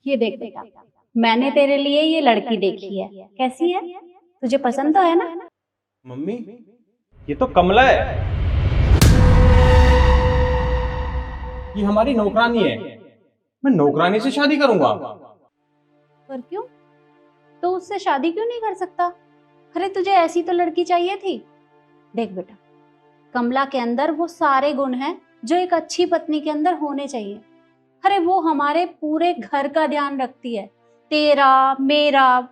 ये देख बेटा, मैंने तेरे लिए ये लड़की देखी है। कैसी है? तुझे पसंद तो है ना? मम्मी, ये तो कमला है। ये हमारी नौकरानी है। मैं नौकरानी से शादी करूंगा। पर क्यों? तो उससे शादी क्यों नहीं कर सकता? अरे तुझे ऐसी तो लड़की चाहिए थी। देख बेटा, कमला के अंदर वो सारे गुण हैं जो एक अच्छी पत्नी के अंदर होने चाहिए। अरे वो हमारे पूरे घर का ध्यान रखती है, तेरा मेरा।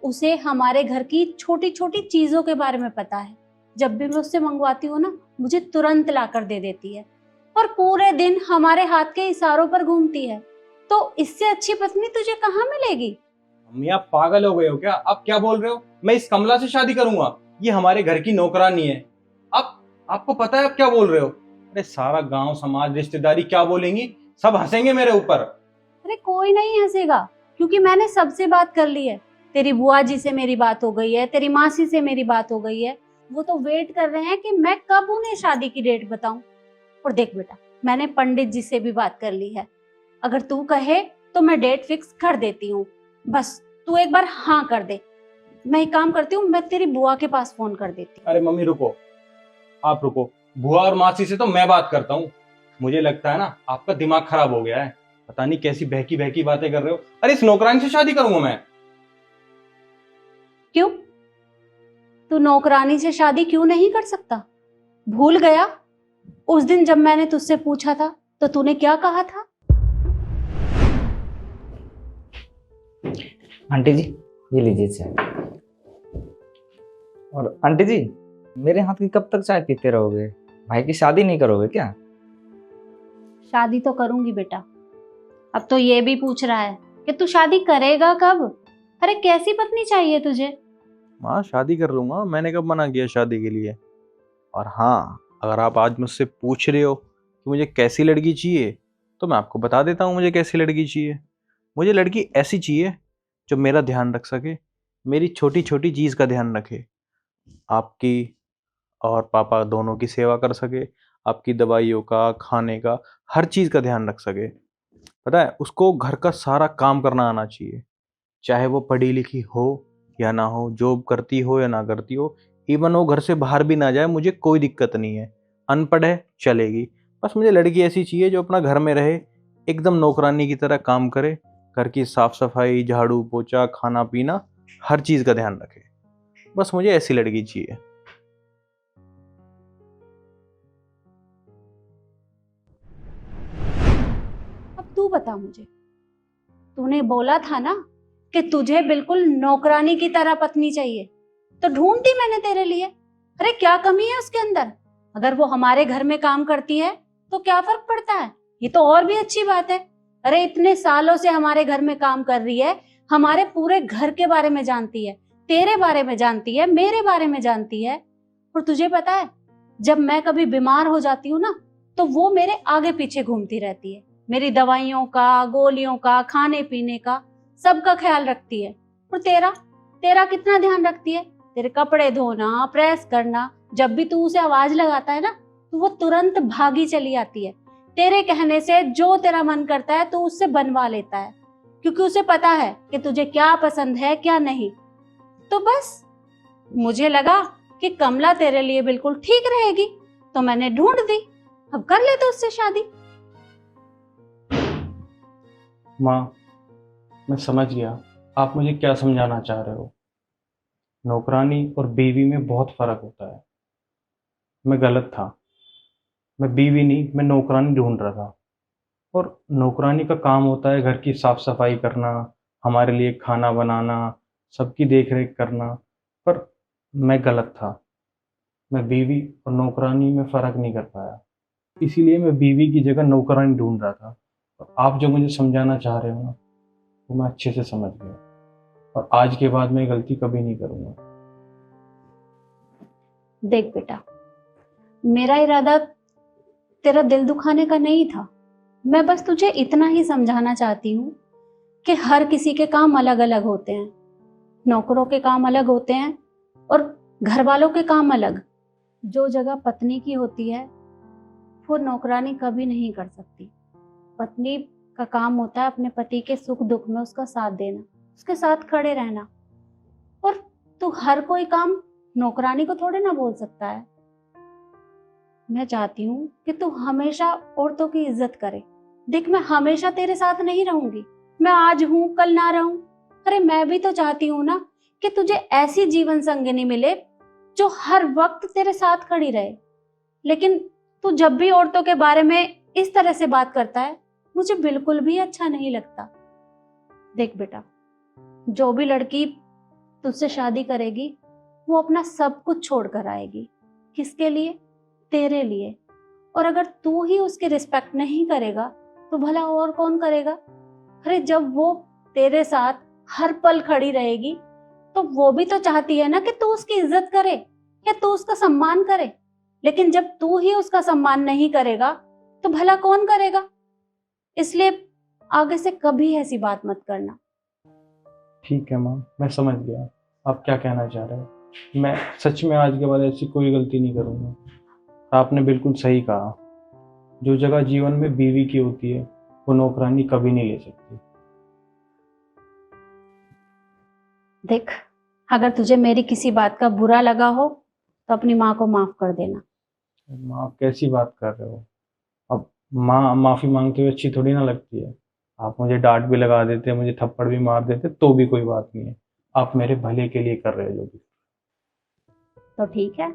उसे हमारे घर की छोटी छोटी चीजों के बारे में पता है। जब भी मैं उससे मंगवाती हूँ ना, मुझे तुरंत लाकर दे देती है और पूरे दिन हमारे हाथ के इशारों पर घूमती है। तो इससे अच्छी पत्नी तुझे कहाँ मिलेगी? मम्मी, आप पागल हो गए हो क्या? आप क्या बोल रहे हो? मैं इस कमला से शादी करूंगा? ये हमारे घर की नौकरानी है। आप आपको पता है आप क्या बोल रहे हो? अरे सारा गांव समाज रिश्तेदारी क्या बोलेंगी? सब हंसेंगे मेरे ऊपर। अरे कोई नहीं हंसेगा, क्योंकि मैंने सबसे बात कर ली है। तेरी बुआ जी से मेरी बात हो गई है, तेरी मासी से मेरी बात हो गई है। वो तो वेट कर रहे हैं कि मैं कब उन्हें शादी की डेट बताऊं। और देख बेटा, मैंने पंडित जी से भी बात कर ली है। अगर तू कहे तो मैं डेट फिक्स कर देती हूँ। बस तू एक बार हाँ कर दे। मैं एक काम करती हूँ, मैं तेरी बुआ के पास फोन कर देती हूँ। अरे मम्मी रुको, आप रुको। बुआ और मासी से तो मैं बात करता हूँ। मुझे लगता है ना आपका दिमाग खराब हो गया है। पता नहीं कैसी बहकी बहकी बातें कर रहे हो। अरे इस नौकरानी से शादी करूंगा मैं। क्यों? तू नौकरानी से शादी क्यों नहीं कर सकता? भूल गया उस दिन जब मैंने तुझसे पूछा था तो तूने क्या कहा था? आंटी जी, ये लीजिए चाय। और आंटी जी, मेरे हाथ की कब तक चाय पीते रहोगे? भाई की शादी नहीं करोगे क्या? शादी तो करूंगी बेटा। अब तो ये भी पूछ रहा है कि तू शादी करेगा कब? अरे कैसी पत्नी चाहिए तुझे? माँ, शादी कर लूंगा। मैंने कब मना किया शादी के लिए? और हाँ, अगर आप आज मुझसे पूछ रहे हो कि मुझे कैसी लड़की चाहिए, तो मैं आपको बता देता हूँ मुझे कैसी लड़की चाहिए। मुझे लड़की ऐसी चाहिए जो मेरा ध्यान रख सके, मेरी छोटी छोटी चीज़ का ध्यान रखे, आपकी और पापा दोनों की सेवा कर सके, आपकी दवाइयों का, खाने का, हर चीज़ का ध्यान रख सके। पता है, उसको घर का सारा काम करना आना चाहिए। चाहे वो पढ़ी लिखी हो या ना हो, जॉब करती हो या ना करती हो, इवन वो घर से बाहर भी ना जाए, मुझे कोई दिक्कत नहीं है। अनपढ़ है चलेगी। बस मुझे लड़की ऐसी चाहिए जो अपना घर में रहे, एकदम नौकरानी की तरह काम करे, घर की साफ सफाई, झाड़ू पोछा, खाना पीना, हर चीज़ का ध्यान रखे। बस मुझे ऐसी लड़की चाहिए। अब तू बता मुझे, तूने बोला था ना कि तुझे बिल्कुल नौकरानी की तरह पत्नी चाहिए, तो ढूंढ दी मैंने तेरे लिए। अरे क्या कमी है उसके अंदर? अगर वो हमारे घर में काम करती है तो क्या फर्क पड़ता है? ये तो और भी अच्छी बात है। अरे इतने सालों से हमारे घर में काम कर रही है, हमारे पूरे घर के बारे में जानती है, तेरे बारे में जानती है, मेरे बारे में जानती है। और तुझे पता है, जब मैं कभी बीमार हो जाती हूँ ना, तो वो मेरे आगे पीछे घूमती रहती है। मेरी दवाइयों का, गोलियों का, खाने पीने का, सबका ख्याल रखती है। और तेरा तेरा कितना ध्यान रखती है? तेरे कपड़े धोना, प्रेस करना। जब भी तू उसे आवाज लगाता है ना, तो वो तुरंत भागी चली आती है। तेरे कहने से जो तेरा मन करता है तो उससे बनवा लेता है, क्योंकि उसे पता है कि तुझे क्या पसंद है क्या नहीं। तो बस मुझे लगा कि कमला तेरे लिए बिल्कुल ठीक रहेगी, तो मैंने ढूंढ दी। अब कर ले तो उससे शादी। माँ, मैं समझ गया आप मुझे क्या समझाना चाह रहे हो। नौकरानी और बीवी में बहुत फर्क होता है। मैं गलत था। मैं बीवी नहीं, मैं नौकरानी ढूंढ रहा था। और नौकरानी का काम होता है घर की साफ सफाई करना, हमारे लिए खाना बनाना, सबकी देख रेख करना। पर मैं गलत था। मैं बीवी और नौकरानी में फ़र्क नहीं कर पाया। इसीलिए मैं बीवी की जगह नौकरानी ढूंढ रहा था। और आप जो मुझे समझाना चाह रहे हो ना, वो मैं अच्छे से समझ गया। और आज के बाद मैं ये गलती कभी नहीं करूँगा। देख बेटा, मेरा इरादा तेरा दिल दुखाने का नहीं था। मैं बस तुझे इतना ही समझाना चाहती हूँ कि हर किसी के काम अलग अलग होते हैं। नौकरों के काम अलग होते हैं और घर वालों के काम अलग। जो जगह पत्नी की होती है वो नौकरानी कभी नहीं कर सकती। पत्नी का काम होता है अपने पति के सुख दुख में उसका साथ देना, उसके साथ खड़े रहना। और तू हर कोई काम नौकरानी को थोड़े ना बोल सकता है। मैं चाहती हूँ कि तू हमेशा औरतों की इज्जत करे। देख, मैं हमेशा तेरे साथ नहीं रहूंगी, मैं आज हूँ कल ना रहूं। अरे मैं भी तो चाहती हूँ ना कि तुझे ऐसी जीवन संगिनी मिले जो हर वक्त तेरे साथ खड़ी रहे। लेकिन तू जब भी औरतों के बारे में इस तरह से बात करता है, मुझे बिल्कुल भी अच्छा नहीं लगता। देख बेटा, जो भी लड़की तुझसे शादी करेगी वो अपना सब कुछ छोड़ कर आएगी। किसके लिए? तेरे लिए। और अगर तू ही उसकी रिस्पेक्ट नहीं करेगा तो भला और कौन करेगा? अरे जब वो तेरे साथ हर पल खड़ी रहेगी तो वो भी तो चाहती है ना कि तू उसकी इज्जत करे या तू उसका सम्मान करे। लेकिन जब तू ही उसका सम्मान नहीं करेगा तो भला कौन करेगा? इसलिए आगे से कभी ऐसी बात मत करना। ठीक है माँ, मैं समझ गया आप क्या कहना चाह रहे हो। मैं सच में आज के बाद ऐसी कोई गलती नहीं करूँगा। आपने बिल्कुल सही कहा, जो जगह जीवन में बीवी की होती है वो नौकरानी कभी नहीं ले सकती। देख, अगर तुझे मेरी किसी बात का बुरा लगा हो तो अपनी माँ को माफ कर देना। माँ आप कैसी बात कर रहे हो? अब माँ माफ़ी मांगते हुए अच्छी थोड़ी ना लगती है। आप मुझे डांट भी लगा देते, मुझे थप्पड़ भी मार देते तो भी कोई बात नहीं है। आप मेरे भले के लिए कर रहे हो जो भी। तो ठीक है,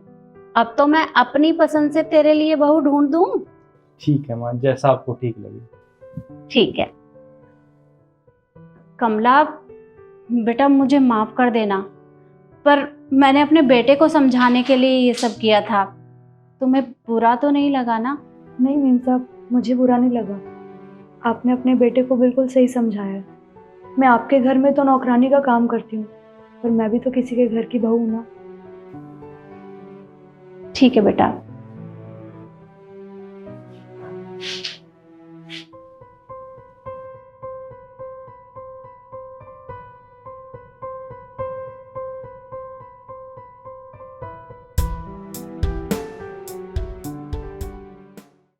अब तो मैं अपनी पसंद से तेरे लिए बहू ढूंढ दूं। ठीक है माँ, जैसा आपको ठीक लगे। ठीक है। कमला बेटा, मुझे माफ कर देना, पर मैंने अपने बेटे को समझाने के लिए ये सब किया था। तुम्हें बुरा तो नहीं लगा ना? नहीं मीम साहब, मुझे बुरा नहीं लगा। आपने अपने बेटे को बिल्कुल सही समझाया है। मैं आपके घर में तो नौकरानी का काम करती हूँ, पर मैं भी तो किसी के घर की बहू हूँ ना। ठीक है बेटा,